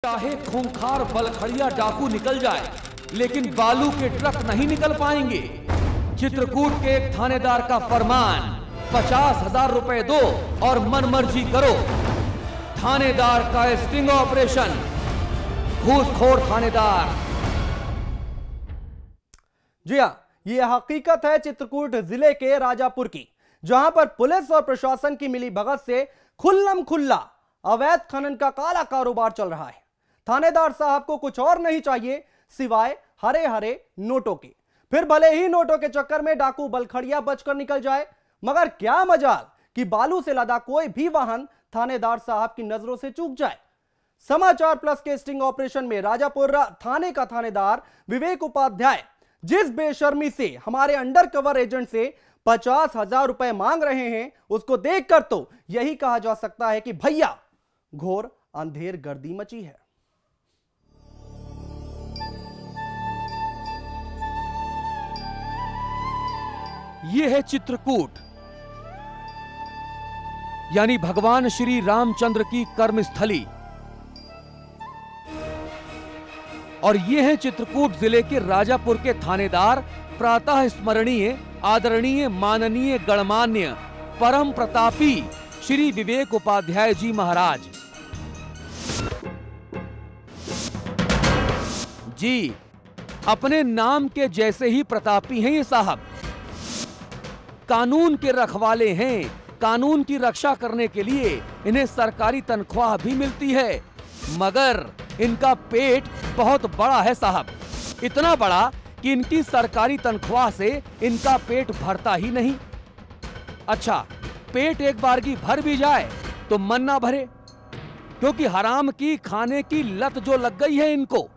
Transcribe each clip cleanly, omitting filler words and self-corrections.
चाहे खूंखार बलखड़िया डाकू निकल जाए, लेकिन बालू के ट्रक नहीं निकल पाएंगे। चित्रकूट के एक थानेदार का फरमान, 50,000 रुपए दो और मनमर्जी करो। थानेदार का स्टिंग ऑपरेशन, घूसखोर थानेदार। जी हां, ये हकीकत है चित्रकूट जिले के राजापुर की, जहां पर पुलिस और प्रशासन की मिलीभगत से खुल्लम खुल्ला अवैध खनन का काला कारोबार चल रहा है। थानेदार साहब को कुछ और नहीं चाहिए सिवाय हरे हरे नोटों के। फिर भले ही नोटों के चक्कर में डाकू बलखड़िया बचकर निकल जाए, मगर क्या मजाल कि बालू से लदा कोई भी वाहन थानेदार साहब की नजरों से चूक जाए। समाचार प्लस के स्टिंग ऑपरेशन में राजापुर थाने का थानेदार विवेक उपाध्याय जिस बेशर्मी से हमारे अंडर कवर एजेंट से 50,000 रुपए मांग रहे हैं, उसको देखकर तो यही कहा जा सकता है कि भैया घोर अंधेर गर्दी मची है। यह है चित्रकूट, यानी भगवान श्री रामचंद्र की कर्मस्थली। और ये है चित्रकूट जिले के राजापुर के थानेदार प्रातः स्मरणीय, आदरणीय, माननीय, गणमान्य, परम प्रतापी श्री विवेक उपाध्याय जी महाराज। जी, अपने नाम के जैसे ही प्रतापी हैं ये साहब। कानून के रखवाले हैं। कानून की रक्षा करने के लिए इन्हें सरकारी तनख्वाह भी मिलती है, मगर इनका पेट बहुत बड़ा है साहब। इतना बड़ा कि इनकी सरकारी तनख्वाह से इनका पेट भरता ही नहीं। अच्छा, पेट एक बार की भर भी जाए तो मन ना भरे, क्योंकि हराम की खाने की लत जो लग गई है इनको।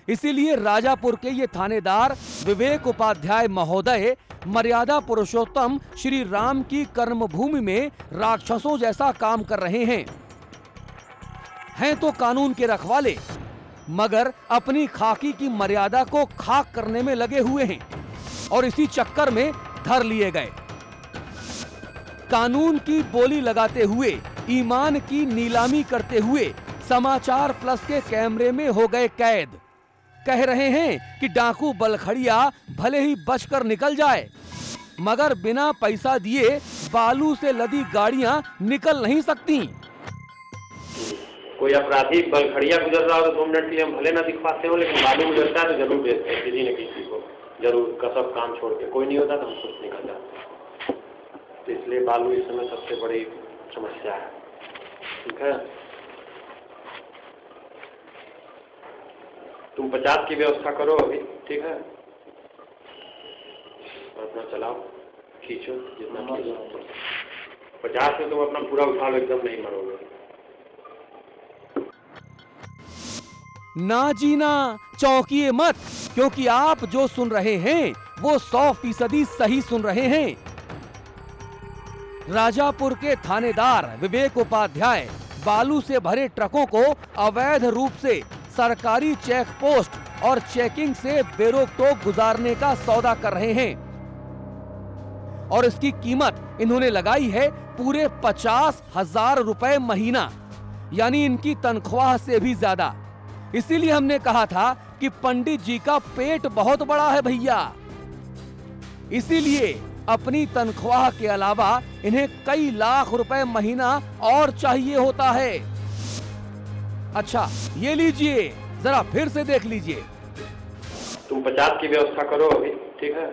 इसीलिए राजापुर के ये थानेदार विवेक उपाध्याय महोदय मर्यादा पुरुषोत्तम श्री राम की कर्मभूमि में राक्षसों जैसा काम कर रहे हैं तो कानून के रखवाले, मगर अपनी खाकी की मर्यादा को खाक करने में लगे हुए हैं और इसी चक्कर में धर लिए गए। कानून की बोली लगाते हुए, ईमान की नीलामी करते हुए समाचार प्लस के कैमरे में हो गए कैद। कह रहे हैं कि डाकू बलखड़िया भले ही बचकर निकल जाए, मगर बिना पैसा दिए बालू से लदी गाड़ियां निकल नहीं सकती। कोई अपराधी बलखड़िया गुजर रहा हो तो 2 मिनट के लिए हम भले ना दिखवाते हो, लेकिन बालू गुजरता है तो जरूर भेजते हैं किसी न किसी को, जरूर कसब काम छोड़ के। कोई नहीं होता तो हम खुद निकल जाते। तो इसलिए बालू इस समय सबसे बड़ी समस्या है। ठीक है, तुम 50 की व्यवस्था करो अभी, ठीक है, अपना चलाओ, खींचो जितना 50 में तुम अपना पूरा उठा लो, एकदम नहीं मरोगे। ना जीना, चौंकिए मत, क्योंकि आप जो सुन रहे हैं वो 100% सही सुन रहे हैं। राजापुर के थानेदार विवेक उपाध्याय बालू से भरे ट्रकों को अवैध रूप से सरकारी चेक पोस्ट और चेकिंग से बेरोक-टोक गुजारने का सौदा कर रहे हैं और इसकी कीमत इन्होंने लगाई है पूरे 50,000 रुपए महीना, यानी इनकी तनख्वाह से भी ज्यादा। इसीलिए हमने कहा था कि पंडित जी का पेट बहुत बड़ा है भैया। इसीलिए अपनी तनख्वाह के अलावा इन्हें कई लाख रुपए महीना और चाहिए होता है। अच्छा, ये लीजिए, जरा फिर से देख लीजिए। तुम 50 की व्यवस्था करो अभी, ठीक है,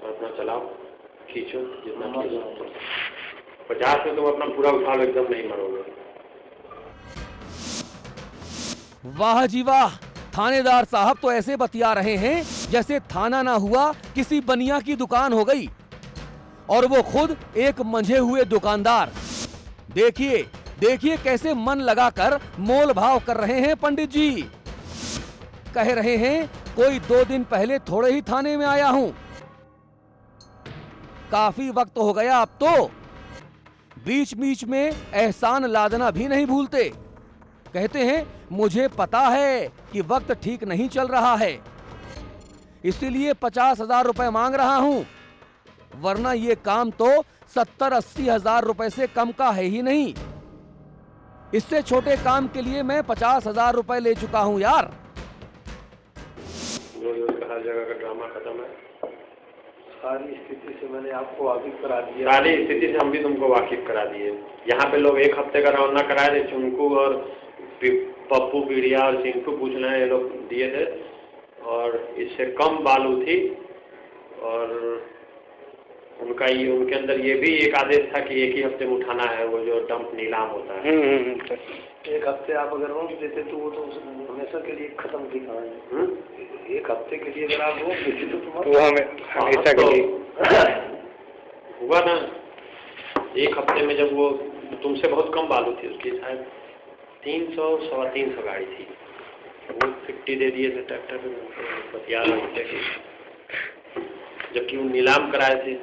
अपना चलाओ, खींचो जितना 50 में तुम अपना पूरा उठा लो, एकदम नहीं मरोगे। वाह जी वाह, थानेदार साहब तो ऐसे बतिया रहे हैं जैसे थाना ना हुआ किसी बनिया की दुकान हो गई, और वो खुद एक मंझे हुए दुकानदार। देखिए देखिए कैसे मन लगाकर मोल भाव कर रहे हैं पंडित जी। कह रहे हैं कोई 2 दिन पहले थोड़े ही थाने में आया हूं, काफी वक्त हो गया अब तो। बीच बीच में एहसान लादना भी नहीं भूलते। कहते हैं मुझे पता है कि वक्त ठीक नहीं चल रहा है, इसीलिए 50,000 रुपए मांग रहा हूं, वरना ये काम तो 70-80 हजार रुपए से कम का है ही नहीं। इससे छोटे काम के लिए मैं 50,000 रुपए ले चुका हूँ यार। हर जगह का ड्रामा खत्म है। सारी स्थिति से मैंने आपको वाकिफ करा दिया। सारी स्थिति से हम भी तुमको वाकिफ करा दिए। यहाँ पे लोग 1 हफ्ते का रवाना कराए थे, चुनकू और पप्पू पीड़िया और चिंटू पूछ रहे हैं, ये लोग दिए थे और इससे कम बालू थी। और उनके अंदर ये भी एक आदेश था कि 1 ही हफ्ते में उठाना है, वो जो डंप नीलाम होता है। 1 हफ्ते आप अगर रोक देते तो वो तो हमेशा के लिए खत्म की कहानी। 1 हफ्ते के लिए अगर आप रोक देते तो वो हमेशा के लिए हुआ ना। 1 हफ्ते में जब वो तुमसे बहुत कम बालू थी, उसकी शायद 300-325 गाड़ी थी, वो 50 दे दिए थे ट्रैक्टर पे 11 घंटे की, जबकि वो नीलाम कराए थे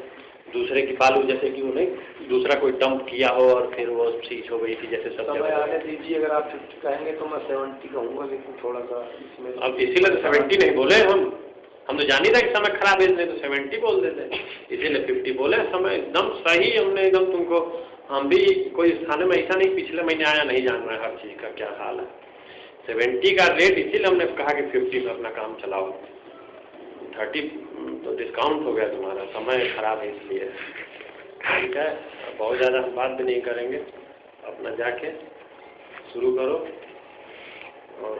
दूसरे की बालू, जैसे कि वो नहीं दूसरा कोई डंप किया हो और फिर वो सीज हो गई थी जैसे सब समय आने दीजिए। अगर आप 50 कहेंगे तो मैं 70 कहूँगा, लेकिन थोड़ा सा इसमें अब इसीलिए तो 70 नहीं बोले हम तो जानी था कि समय खराब है, इसलिए तो 70 बोल देते, इसीलिए 50 बोले। समय एकदम सही, हमने एकदम तुमको, हम भी कोई थाने में ऐसा नहीं पिछले महीने आया नहीं जान रहा है हर चीज़ का क्या हाल है। 70 का रेट, इसीलिए हमने कहा कि 50 में अपना काम चलाओ। 30 तो डिस्काउंट हो गया तुम्हारा, समय खराब है इसलिए। ठीक है, बहुत ज़्यादा हम बात भी नहीं करेंगे, अपना जाके शुरू करो और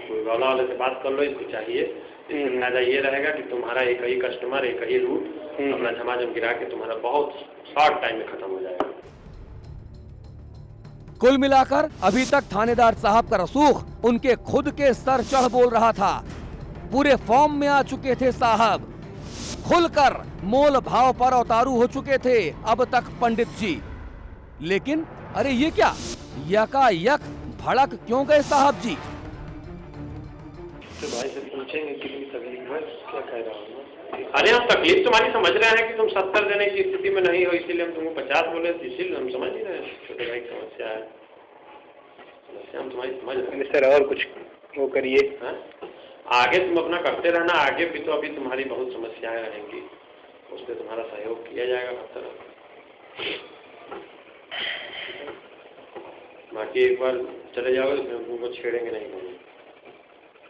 कोई वाले से बात कर लो, इसको चाहिए। इससे फायदा ये रहेगा कि तुम्हारा एक ही कस्टमर, एक ही रूट अपना झमाझम गिरा के तुम्हारा बहुत शॉर्ट टाइम में खत्म हो जाएगा। कुल मिलाकर अभी तक थानेदार साहब का रसूख उनके खुद के सर चढ़ बोल रहा था। पूरे फॉर्म में आ चुके थे साहब, खुलकर मोल भाव पर उतारू हो चुके थे अब तक पंडित जी। लेकिन अरे ये क्या, यकायक भड़क क्यों गए साहब जी? तो भाई से पूछेंगे कितनी तकलीफ है, क्या कह रहा हूँ। अरे हम तकलीफ तुम्हारी समझ रहे हैं कि तुम 70 देने की स्थिति में नहीं हो, इसीलिए हम तुमको 50 बोले, इसीलिए हम समझ नहीं रहे हैं। छोटे भाई की समस्या है, समस्या हम तुम्हारी समझ रहे हैं सर। और कुछ वो करिए, आगे तुम अपना करते रहना, आगे भी तो अभी तुम्हारी बहुत समस्याएं रहेंगी, उस पर तुम्हारा सहयोग किया जाएगा हर तरह। बाकी एक बार चले जाओगे तो फिर तुमको छेड़ेंगे नहीं,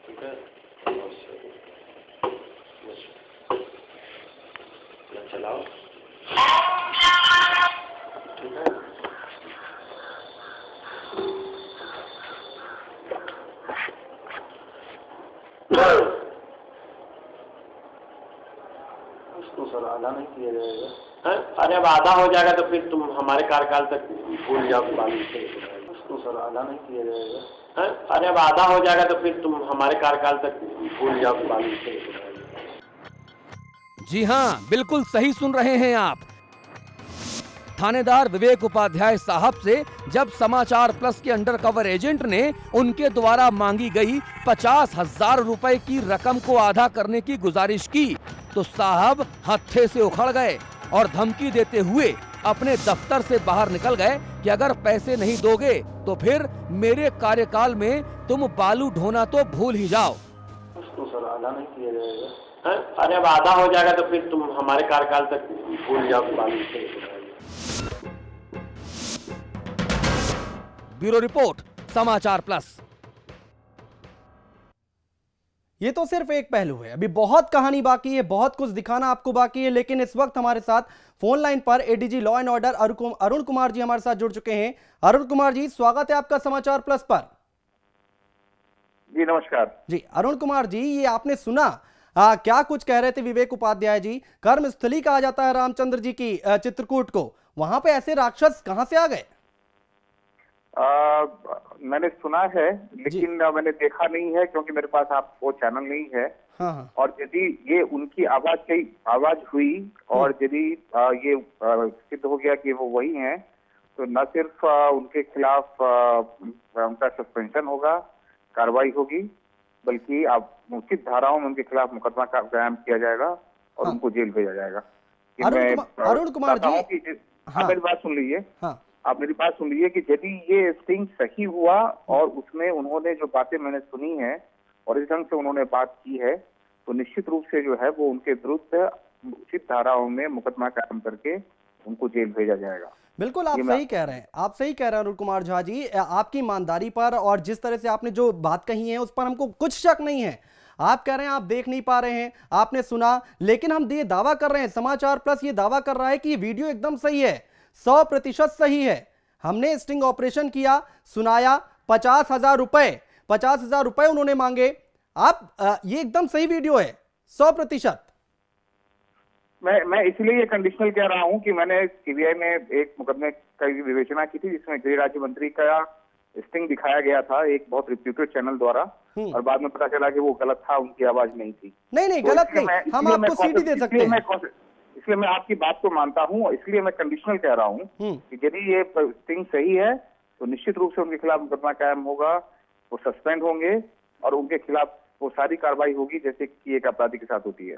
ठीक है? चलाओ, ठीक है? उसको सर आधा नहीं किया जाएगा। अरे अब आधा हो जाएगा तो फिर तुम हमारे कार्यकाल तक भूल जाओ बालू से। उसको सर आधा नहीं किया जाएगा। अरे अब आधा हो जाएगा तो फिर तुम हमारे कार्यकाल तक भूल जाओ बालू से। जी हाँ, बिल्कुल सही सुन रहे हैं आप। थानेदार विवेक उपाध्याय साहब से जब समाचार प्लस के अंडरकवर एजेंट ने उनके द्वारा मांगी गई 50,000 रुपए की रकम को आधा करने की गुजारिश की तो साहब हत्थे से उखड़ गए और धमकी देते हुए अपने दफ्तर से बाहर निकल गए कि अगर पैसे नहीं दोगे तो फिर मेरे कार्यकाल में तुम बालू ढोना तो भूल ही जाओ। उसको सर आधा नहीं किया जाएगा। अरे अब आधा हो जाएगा तो फिर तुम हमारे कार्यकाल तक भूल जाओ बालू से। ब्यूरो रिपोर्ट, समाचार प्लस। ये तो सिर्फ एक पहलू है, अभी बहुत कहानी बाकी है, बहुत कुछ दिखाना आपको बाकी है। लेकिन इस वक्त हमारे साथ फोन लाइन पर ADG law and order Arun Kumar ji हमारे साथ जुड़ चुके हैं। अरुण कुमार जी, स्वागत है आपका समाचार प्लस पर। जी नमस्कार जी अरुण कुमार जी, ये आपने सुना क्या कुछ कह रहे थे विवेक उपाध्याय जी? कर्मस्थली कहा जाता है रामचंद्र जी की चित्रकूट को, वहां पे ऐसे राक्षस कहां से आ गए? मैंने सुना है लेकिन मैंने देखा नहीं है क्योंकि मेरे पास आप वो चैनल नहीं है। हाँ। और यदि ये उनकी आवाज हुई और यदि ये सिद्ध हो गया कि वो वही हैं तो न सिर्फ उनके खिलाफ उनका सस्पेंशन होगा, कार्रवाई होगी, बल्कि उचित धाराओं में उनके खिलाफ मुकदमा कायम किया जाएगा और उनको जेल भेजा जाएगा। अरुण कुमार जी, आप मेरी बात सुन लीजिए। आप मेरी बात सुन लीजिए कि यदि ये स्टिंग सही हुआ और उसमें उन्होंने जो बातें मैंने सुनी है और इस ढंग से उन्होंने बात की है तो निश्चित रूप से जो है वो उनके विरुद्ध उचित धाराओं में मुकदमा कायम करके उनको जेल भेजा जाएगा। बिल्कुल आप सही कह रहे हैं, आप सही कह रहे हैं अरुण कुमार झा जी। आपकी ईमानदारी पर और जिस तरह से आपने जो बात कही है उस पर हमको कुछ शक नहीं है। आप कह रहे हैं आप देख नहीं पा रहे हैं, आपने सुना, लेकिन हम ये दावा कर रहे हैं, समाचार प्लस ये दावा कर रहा है कि ये वीडियो एकदम सही है, 100% सही है। हमने स्टिंग ऑपरेशन किया, सुनाया, 50,000 रुपए, 50,000 रुपए उन्होंने मांगे। आप ये एकदम सही वीडियो है, 100%। मैं इसलिए ये कंडीशनल कह रहा हूं कि मैंने सीबीआई में एक मुकदमे की विवेचना की थी जिसमें गृह राज्य मंत्री का स्टिंग दिखाया गया था एक बहुत रिप्यूटेड चैनल द्वारा, और बाद में पता चला कि वो गलत था, उनकी आवाज नहीं थी। नहीं तो गलत नहीं, हम आपको सीडी दे सकते हैं। इसलिए मैं आपकी बात को मानता हूं, इसलिए मैं कंडीशनल कह रहा हूं कि यदि ये स्टिंग सही है तो निश्चित रूप से उनके खिलाफ मुकदमा कायम होगा, वो सस्पेंड होंगे और उनके खिलाफ वो सारी कार्रवाई होगी जैसे कि एक अपराधी के साथ होती है।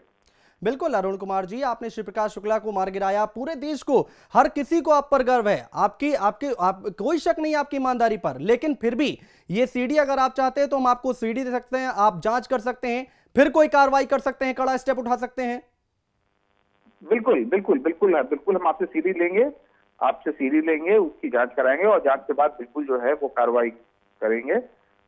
बिल्कुल अरुण कुमार जी, आपने श्री प्रकाश शुक्ला को मार गिराया, पूरे देश को, हर किसी को आप पर गर्व है, कोई शक नहीं आपकी ईमानदारी पर, लेकिन फिर भी ये सीडी अगर आप चाहते हैं तो हम आपको सीडी दे सकते हैं, आप जांच कर सकते हैं, फिर कोई कार्रवाई कर सकते हैं, कड़ा स्टेप उठा सकते हैं। बिल्कुल बिल्कुल बिल्कुल बिल्कुल हम आपसे सीडी लेंगे, उसकी जांच कराएंगे और जांच के बाद बिल्कुल जो है वो कार्रवाई करेंगे,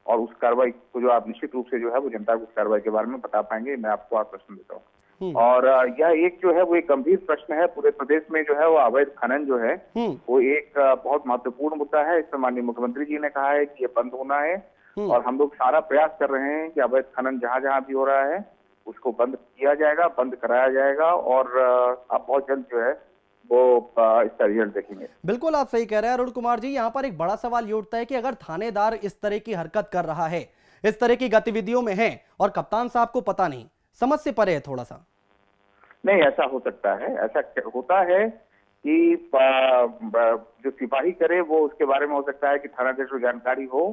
और उस कार्रवाई को जो आप निश्चित रूप से जो है वो जनता को उस कार्रवाई के बारे में बता पाएंगे। मैं आपको आश्वासन देता हूँ। और यह एक जो है वो एक गंभीर प्रश्न है पूरे प्रदेश में, जो है वो अवैध खनन जो है वो एक बहुत महत्वपूर्ण मुद्दा है। इसमें माननीय मुख्यमंत्री जी ने कहा है कि ये बंद होना है, और हम लोग सारा प्रयास कर रहे हैं कि अवैध खनन जहां जहां भी हो रहा है उसको बंद किया जाएगा, बंद कराया जाएगा, और आप बहुत जल्द जो है वो इसका रिजल्ट देखेंगे। बिल्कुल आप सही कह रहे हैं अरुण कुमार जी। यहाँ पर एक बड़ा सवाल ये उठता है कि अगर थानेदार इस तरह की हरकत कर रहा है, इस तरह की गतिविधियों में है, और कप्तान साहब को पता नहीं, समझ से परे है थोड़ा सा। नहीं, ऐसा हो सकता है, ऐसा होता है कि जो सिपाही करे वो उसके बारे में हो सकता है कि थानाध्यक्ष को जानकारी हो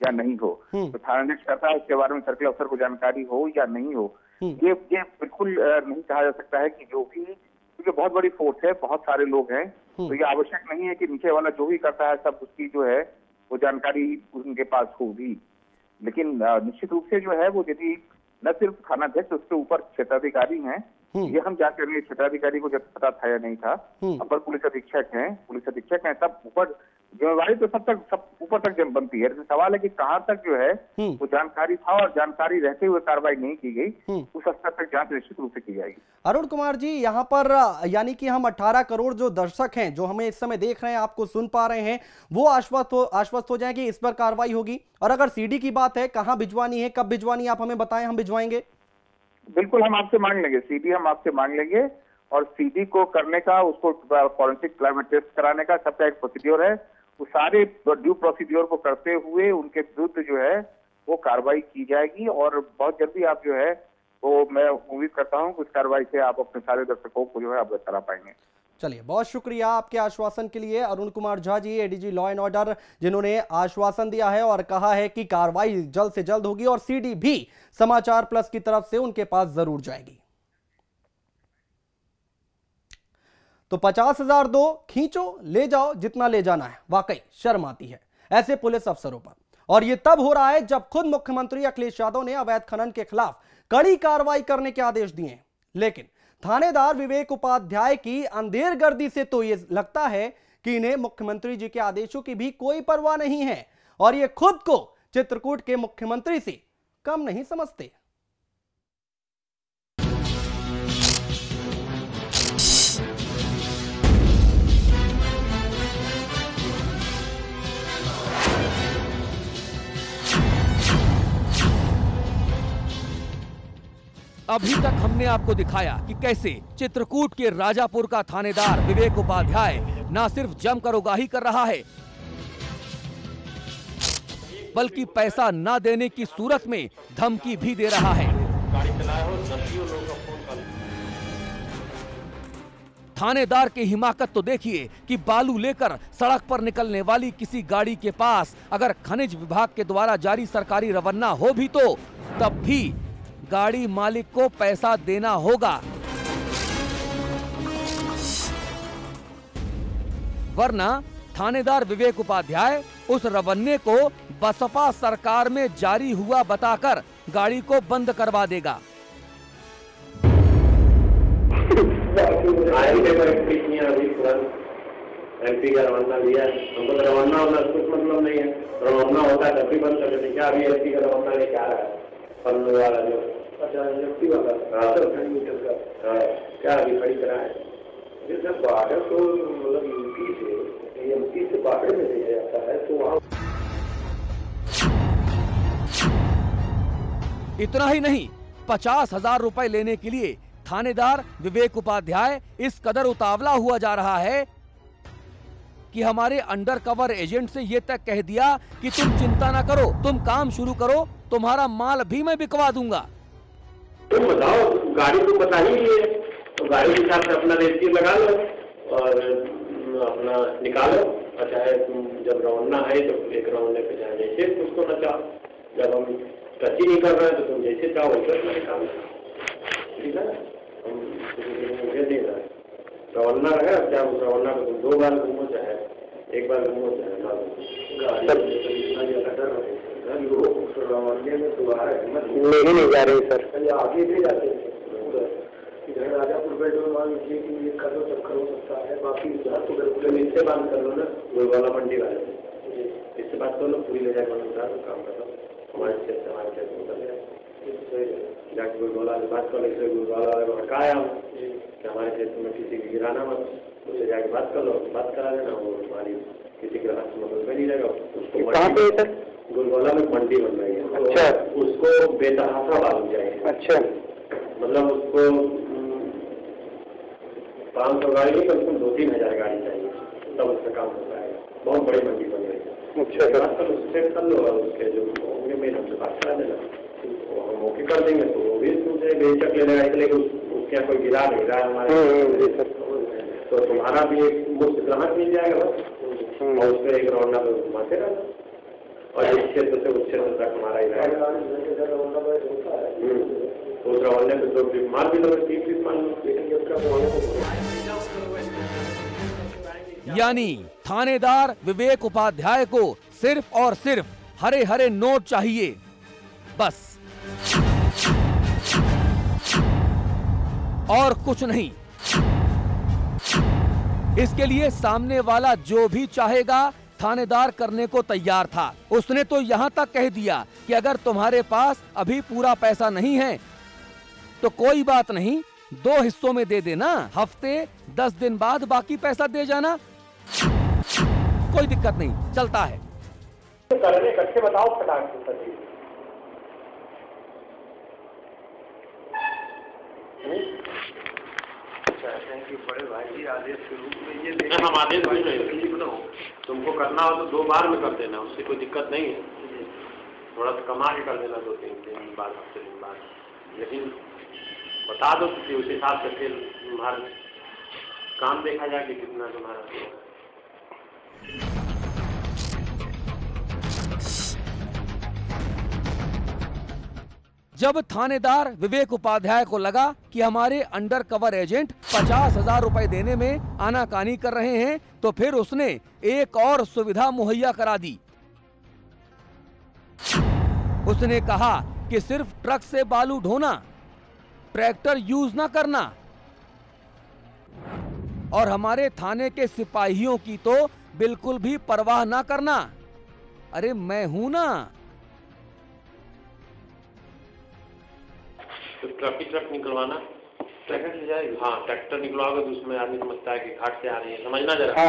या नहीं हो, तो थानाध्यक्ष करता है उसके बारे में सर्किल अफसर को जानकारी हो या नहीं हो। ये बिल्कुल नहीं कहा जा सकता है कि जो भी, क्योंकि बहुत बड़ी फोर्स है, बहुत सारे लोग हैं, तो ये आवश्यक नहीं है कि नीचे वाला जो भी करता है सब उसकी जो है वो जानकारी उनके पास होगी। लेकिन निश्चित रूप से जो है वो यदि न सिर्फ थानाध्यक्ष, उसके ऊपर क्षेत्राधिकारी हैं, ये हम जांच करेंगे क्षेत्राधिकारी को जब पता था या नहीं था, अपर पुलिस अधीक्षक हैं, तब ऊपर जिम्मेवारी तो सब ऊपर तक बनती है। तो सवाल है कि कहां तक जो है वो जानकारी था, और जानकारी रहते हुए कार्रवाई नहीं की गई, उस स्तर तक जांच निश्चित रूप से की जाएगी। अरुण कुमार जी, यहाँ पर यानी कि हम 18 करोड़ जो दर्शक हैं जो हमें इस समय देख रहे हैं, आपको सुन पा रहे हैं, वो आश्वस्त हो जाए कि इस पर कार्रवाई होगी। और अगर सीडी की बात है, कहाँ भिजवानी है, कब भिजवानी, आप हमें बताएं, हम भिजवाएंगे। बिल्कुल हम आपसे मांग लेंगे, सीडी हम आपसे मांग लेंगे, और सीडी को करने का, उसको फॉरेंसिक क्लाइमेट टेस्ट कराने का सबका एक प्रोसीड्योर है, वो सारे ड्यू प्रोसीड्योर को करते हुए उनके विरुद्ध जो है वो कार्रवाई की जाएगी, और बहुत जल्दी आप जो है वो, मैं उम्मीद करता हूं कि उस कार्रवाई से आप अपने सारे दर्शकों को जो है अवगत करा पाएंगे। चलिए, बहुत शुक्रिया आपके आश्वासन के लिए Arun Kumar Jha ji, ADG law and order, जिन्होंने आश्वासन दिया है और कहा है कि कार्रवाई जल्द से जल्द होगी, और सीडी भी समाचार प्लस की तरफ से उनके पास जरूर जाएगी। तो 50,000 दो, खींचो, ले जाओ जितना ले जाना है। वाकई शर्म आती है ऐसे पुलिस अफसरों पर, और यह तब हो रहा है जब खुद मुख्यमंत्री अखिलेश यादव ने अवैध खनन के खिलाफ कड़ी कार्रवाई करने के आदेश दिए। लेकिन थानेदार विवेक उपाध्याय की अंधेरगर्दी से तो यह लगता है कि इन्हें मुख्यमंत्री जी के आदेशों की भी कोई परवाह नहीं है, और ये खुद को चित्रकूट के मुख्यमंत्री से कम नहीं समझते। अभी तक हमने आपको दिखाया कि कैसे चित्रकूट के राजापुर का थानेदार विवेक उपाध्याय न सिर्फ जमकर उगाही कर रहा है, बल्कि पैसा न देने की सूरत में धमकी भी दे रहा है। थानेदार की हिमाकत तो देखिए कि बालू लेकर सड़क पर निकलने वाली किसी गाड़ी के पास अगर खनिज विभाग के द्वारा जारी सरकारी रवाना हो भी तो तब भी गाड़ी मालिक को पैसा देना होगा, वरना थानेदार विवेक उपाध्याय उस रवन्ने को बसपा सरकार में जारी हुआ बताकर गाड़ी को बंद करवा देगा। MP का रवाना लिया है, हमको तो रवाना होना कुछ मतलब नहीं है, रवाना होता है तब भी बंद कर देते। क्या अभी MP का रवाना लेके आ रहा है पन्नू वाला जो, अच्छा MP वाला, हाँ मीटर का, क्या अभी खड़ी करा है? जैसे बाहर तो मतलब MP से बाहर में भेजा जाता है तो वहाँ। इतना ही नहीं, 50,000 रुपए लेने के लिए थानेदार विवेक उपाध्याय इस कदर उतावला हुआ जा रहा है कि हमारे अंडर कवर एजेंट से ये तक कह दिया कि तुम चिंता ना करो, तुम काम शुरू करो, तुम्हारा माल भी मैं बिकवा दूंगा। तुम बताओ, गाड़ी तुम बता ही लिए, तो गाड़ी के हिसाब से अपना रजिस्ट्री लगा लो और अपना निकालो, और चाहे तुम जब रवाना है तो एक रवाने पे चाहे जैसे उसको नचाओ, जब हम टच ही नहीं कर रहे हैं तो तुम जैसे चाहो वैसे अपना निकालो, ठीक है ना? हम मुझे नहीं रहा है रवाना रहे, क्या उस रवाना को तुम 2 बार घूमो, चाहे 1 बार घूमो, चाहे ना घूमो, रवाने में दोबारा नहीं जा रही सर, आगे भी जाते हैं इधर राजापुर बेट में मान लीजिए कि ये कर लो चक्कर हो सकता है, बाकी तो बिल्कुल इससे बात कर लो ना, गोलवाला मंडी वाले इससे बात कर लो, पूरी ले जाकर काम कर लो, हमारे क्षेत्र में कर लिया जाके गोलवाला से बात कर लो, इसलिए गोलवाला वाले को हटाया कि हमारे क्षेत्र में किसी को गिराना मत, उससे जाके बात कर लो, बात करा देना, वो हमारी किसी के हाथ में नहीं रहेगा। उसको कहाँ पे सर? गोलवाला में मंडी बन रही है, अच्छा, उसको बेतहासा बालू चाहिए, अच्छा, मतलब उसको 500 गाड़ी नहीं, कम से कम 2-3 हज़ार गाड़ी चाहिए, तब उसका काम हो पाएगा। बहुत बड़ी मंडी बन रही है, अच्छा, बात कर लो, उससे कर लो, और उसके जो होंगे मेन हमसे बात करा देना, तो हम मौके कर देंगे, तो वो भी तुमसे बेचक ले लेगा, इसलिए उसके यहाँ कोई गिरा नहीं रहा है हमारे, तो तुम्हारा भी एक मुफ्त ग्राहक मिल जाएगा बस, और उसमें एक रौना तो घुमाते रहना, और इस क्षेत्र से उस क्षेत्र तक हमारा ही रहेगा। उस रवाने पे 2 ट्रिप मार भी लो, 3 ट्रिप मार लो, लेकिन यानी थानेदार विवेक उपाध्याय को सिर्फ और सिर्फ हरे हरे नोट चाहिए, बस, और कुछ नहीं। इसके लिए सामने वाला जो भी चाहेगा थानेदार करने को तैयार था। उसने तो यहाँ तक कह दिया कि अगर तुम्हारे पास अभी पूरा पैसा नहीं है तो कोई बात नहीं, 2 हिस्सों में दे देना, हफ्ते 10 दिन बाद बाकी पैसा दे जाना, कोई दिक्कत नहीं, चलता है। करने कच्चे बताओ फटाक बड़े भाई जी आदेश के रूप में ये हम आदेश नहीं बताओ, तुमको करना हो तो 2 बार में कर देना, उससे कोई दिक्कत नहीं है, थोड़ा सा कमा के कर देना 2-3 दिन बाद, हफ्ते दिन बाद, लेकिन बता दो कि उस हिसाब से फिर तुम्हारा काम देखा जाए कि कितना तुम्हारा। जब थानेदार विवेक उपाध्याय को लगा कि हमारे अंडर कवर एजेंट 50,000 रुपए देने में आनाकानी कर रहे हैं, तो फिर उसने एक और सुविधा मुहैया करा दी। उसने कहा कि सिर्फ ट्रक से बालू ढोना, ट्रैक्टर यूज ना करना, और हमारे थाने के सिपाहियों की तो बिल्कुल भी परवाह ना करना। अरे मैं हूं ना। तो ट्रक निकलवाना, ट्रैक्टर से जाएगी, हाँ ट्रैक्टर निकलवाओगे तो उसमें आदमी समझता है कि घाट से आ रही है, समझना जरा,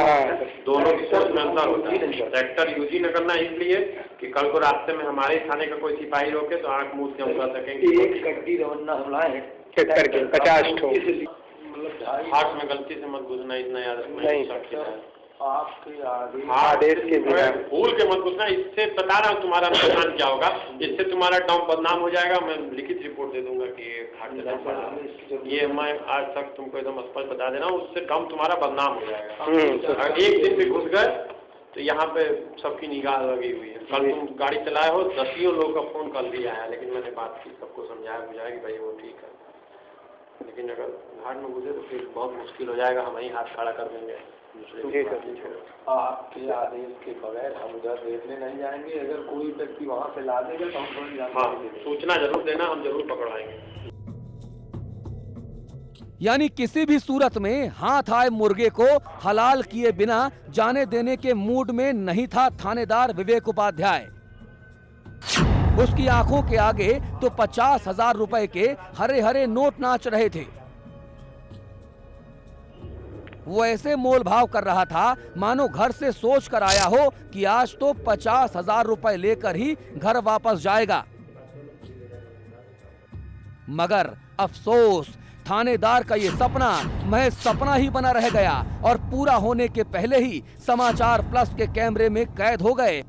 दोनों की सोच में अंतर होता है। ट्रैक्टर यूज ही न करना इसलिए कि कल को रास्ते में हमारे थाने का कोई सिपाही रोके तो आंख मूंद के हम कह सकेंगे एक गड्डी रवाना हम लाए हैं ट्रैक्टर के 50 ठो, मतलब घाट में गलती से मत घुसना, इतना याद रखना, आपके आदेश के बिना भूल के मत घुसना। इससे बता रहा हूँ तुम्हारा नुकसान क्या होगा, इससे तुम्हारा गाँव बदनाम हो जाएगा। मैं लिखित रिपोर्ट दे दूंगा कि ये घाट से ये मैं आज तक तुमको एकदम स्पष्ट बता दे रहा हूँ, उससे गाँव तुम्हारा बदनाम हो जाएगा। अगर एक दिन भी घुस गए तो यहाँ पे सबकी निगाह लगी हुई है। कल तुम गाड़ी चलाए हो, 10 लोग का फोन कल भी आया, लेकिन मैंने बात की, सबको समझाया बुझाया कि भाई वो ठीक है, लेकिन अगर घाट में घुसे तो फिर बहुत मुश्किल हो जाएगा, हम वहीं हाथ खड़ा कर देंगे। आपके आदेश के बगैर हम उधर देखने नहीं जाएंगे, अगर कोई व्यक्ति वहाँ से ला देगा तो हम सूचना जरूर देना, हम जरूर पकड़वाएंगे। यानी किसी भी सूरत में हाथ आए मुर्गे को हलाल किए बिना जाने देने के मूड में नहीं था थानेदार विवेक उपाध्याय। उसकी आंखों के आगे तो 50,000 रुपए के हरे हरे नोट नाच रहे थे। वो ऐसे मोल भाव कर रहा था मानो घर से सोच कर आया हो कि आज तो 50,000 रुपए लेकर ही घर वापस जाएगा। मगर अफसोस, थानेदार का ये सपना महज सपना ही बना रह गया और पूरा होने के पहले ही समाचार प्लस के कैमरे में कैद हो गए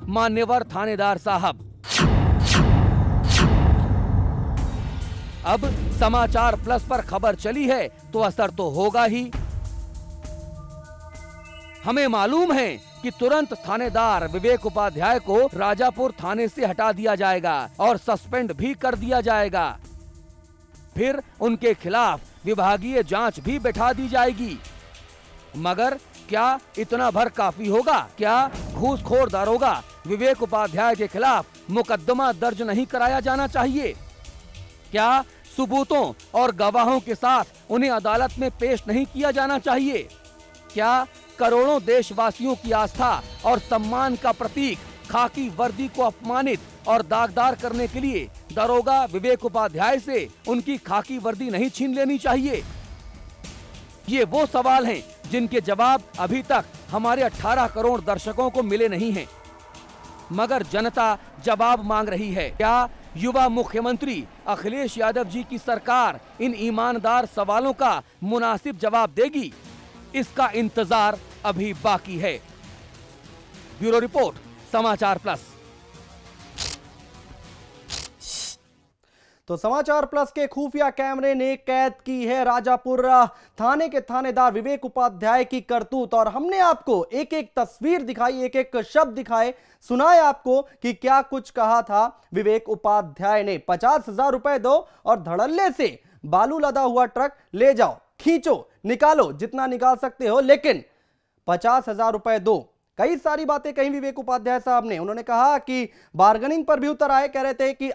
मान्यवर थानेदार साहब। अब समाचार प्लस पर खबर चली है तो असर तो होगा ही। हमें मालूम है कि तुरंत थानेदार विवेक उपाध्याय को राजापुर थाने से हटा दिया जाएगा और सस्पेंड भी कर दिया जाएगा। फिर उनके खिलाफ विभागीय जांच भी बैठा दी जाएगी। मगर क्या इतना भर काफी होगा? क्या घूसखोर दारोगा विवेक उपाध्याय के खिलाफ मुकदमा दर्ज नहीं कराया जाना चाहिए? क्या सबूतों और गवाहों के साथ उन्हें अदालत में पेश नहीं किया जाना चाहिए? क्या करोड़ों देशवासियों की आस्था और सम्मान का प्रतीक खाकी वर्दी को अपमानित और दागदार करने के लिए दरोगा विवेक उपाध्याय से उनकी खाकी वर्दी नहीं छीन लेनी चाहिए? ये वो सवाल हैं जिनके जवाब अभी तक हमारे 18 करोड़ दर्शकों को मिले नहीं हैं। मगर जनता जवाब मांग रही है। क्या युवा मुख्यमंत्री अखिलेश यादव जी की सरकार इन ईमानदार सवालों का मुनासिब जवाब देगी? इसका इंतजार अभी बाकी है। ब्यूरो रिपोर्ट, समाचार प्लस। तो समाचार प्लस के खुफिया कैमरे ने कैद की है राजापुर थाने के थानेदार विवेक उपाध्याय की करतूत, और हमने आपको एक एक तस्वीर दिखाई, एक एक शब्द दिखाए, सुनाए आपको कि क्या कुछ कहा था विवेक उपाध्याय ने। 50,000 रुपए दो और धड़ल्ले से बालू लदा हुआ ट्रक ले जाओ, खींचो, निकालो जितना निकाल सकते हो, लेकिन 50,000 रुपए दो। कई सारी बातें कही विवेक उपाध्याय साहब ने। उन्होंने कहा कि बार्गेनिंग पर भी उतर आए, कह रहे थे कि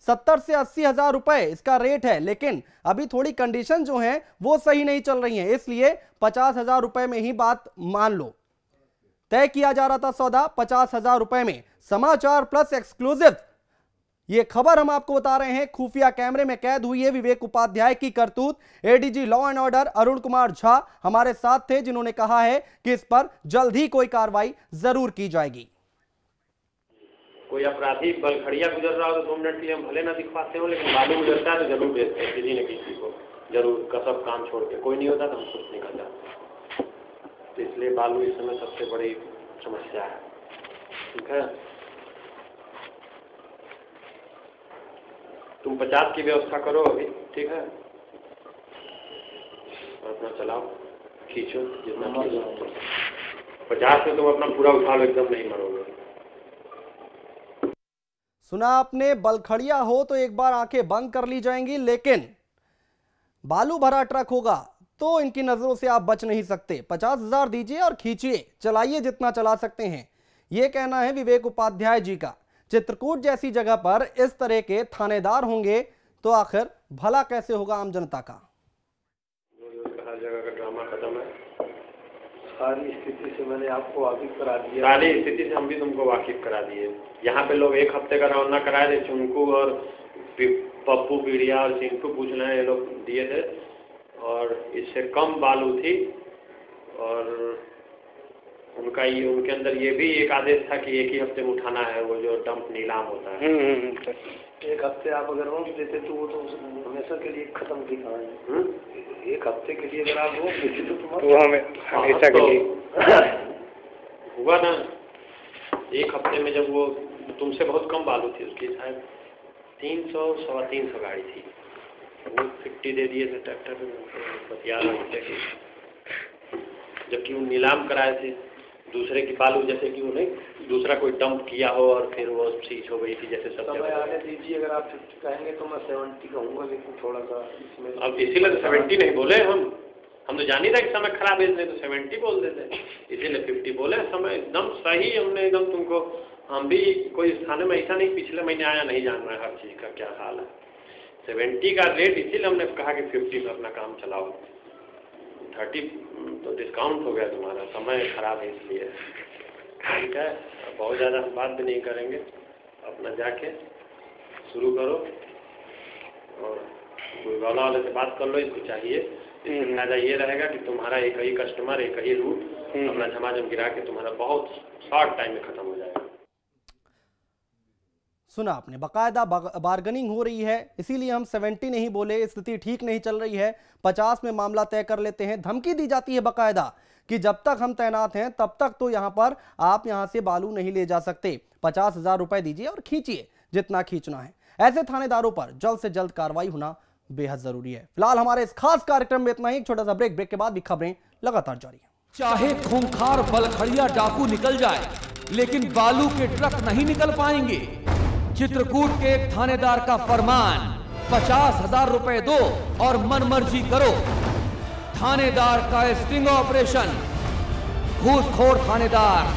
70 से 80,000 रुपए इसका रेट है, लेकिन अभी थोड़ी कंडीशन जो है वो सही नहीं चल रही है, इसलिए 50,000 रुपए में ही बात मान लो। तय किया जा रहा था सौदा 50,000 रुपए में। समाचार प्लस एक्सक्लूसिव ये खबर हम आपको बता रहे हैं। खुफिया कैमरे में कैद हुई है विवेक उपाध्याय की करतूत। ADG law and order Arun Kumar Jha हमारे साथ थे, जिन्होंने कहा है कि इस पर जल्द ही कोई कार्रवाई जरूर की जाएगी। कोई अपराधी बलखड़िया गुजर रहा हो तो 2 मिनट के लिए हम भले ना दिखवाते हो, लेकिन बालू गुजरता है तो जरूर भेजते हैं किसी न किसी को, जरूर कसब काम छोड़ के। कोई नहीं होता तो हम खुद निकल जाते। तो इसलिए बालू इस समय सबसे बड़ी समस्या है। ठीक है, तुम 50 की व्यवस्था करो अभी, ठीक है, और अपना चलाओ, खींचो जितना खींचो। 50 में तुम अपना पूरा उठा लो, एकदम नहीं मरोगे। सुना आपने, बलखड़िया हो तो एक बार आंखें बंद कर ली जाएंगी, लेकिन बालू भरा ट्रक होगा तो इनकी नजरों से आप बच नहीं सकते। 50,000 दीजिए और खींचिए, चलाइए जितना चला सकते हैं, यह कहना है विवेक उपाध्याय जी का। चित्रकूट जैसी जगह पर इस तरह के थानेदार होंगे तो आखिर भला कैसे होगा आम जनता का। हर जगह का ड्रामा खत्म है। सारी स्थिति से मैंने आपको वाकिफ करा दिया। सारी स्थिति से हम भी तुमको वाकिफ करा दिए। यहाँ पे लोग 1 हफ्ते का रवाना कराए थे, चुनकू और पप्पू पीड़िया और चिंटू पूछ रहे हैं, ये लोग दिए थे, और इससे कम बालू थी। और उनके अंदर ये भी एक आदेश था कि 1 ही हफ्ते में उठाना है, वो जो डंप नीलाम होता है। 1 हफ्ते आप अगर रोक देते तो वो तो हमेशा के लिए खत्म थी कहानी। 1 हफ्ते के लिए अगर आप रोक देते तो वो हमेशा के लिए हुआ ना। 1 हफ्ते में जब वो तुमसे बहुत कम बालू थी, उसकी शायद 300-325 गाड़ी थी, वो 50 दे दिए थे ट्रैक्टर में, बतिया रहे थे। जबकि वो नीलाम कराए थे दूसरे की बालू, जैसे कि वो नहीं दूसरा कोई डंप किया हो और फिर वो सीज हो गई थी, जैसे सब समय आने दीजिए। अगर आप 50 कहेंगे तो मैं 70 कहूँगा, लेकिन थोड़ा सा इसमें अब इसीलिए तो 70 नहीं बोले हम तो जान ही था कि समय खराब है, इसलिए तो 70 बोल देते, इसीलिए 50 बोले। समय एकदम सही, हमने एकदम तुमको, हम भी कोई थाने में ऐसा नहीं पिछले महीने आया नहीं जान रहा है हर चीज़ का क्या हाल है। 70 का रेट, इसीलिए हमने कहा कि 50 पे अपना काम चलाओ। 30 तो डिस्काउंट हो गया तुम्हारा, समय खराब है इसलिए। ठीक है, बहुत ज़्यादा हम बात भी नहीं करेंगे, अपना जाके शुरू करो और कोई वाले से बात कर लो, इसको चाहिए। इससे फायदा ये रहेगा कि तुम्हारा एक ही कस्टमर, एक ही रूट अपना झमाझम गिरा के तुम्हारा बहुत शॉर्ट टाइम में खत्म हो जाएगा। सुना आपने, बकायदा बार्गेनिंग हो रही है, इसीलिए हम 70 नहीं बोले, स्थिति ठीक नहीं चल रही है, 50 में मामला तय कर लेते हैं। धमकी दी जाती है बकायदा कि जब तक हम तैनात हैं तब तक तो यहां पर आप यहां से बालू नहीं ले जा सकते, 50,000 रुपए दीजिए और खींचिए जितना खींचना है। ऐसे थानेदारों पर जल्द से जल्द कार्रवाई होना बेहद जरूरी है। फिलहाल हमारे इस खास कार्यक्रम में इतना ही, एक छोटा सा ब्रेक के बाद भी खबरें लगातार जारी है। चाहे खूंखार बलखड़िया डाकू निकल जाए, लेकिन बालू के ट्रक नहीं निकल पाएंगे। चित्रकूट के एक थानेदार का फरमान, 50,000 रुपए दो और मनमर्जी करो। थानेदार का स्टिंग ऑपरेशन, घूसखोर थानेदार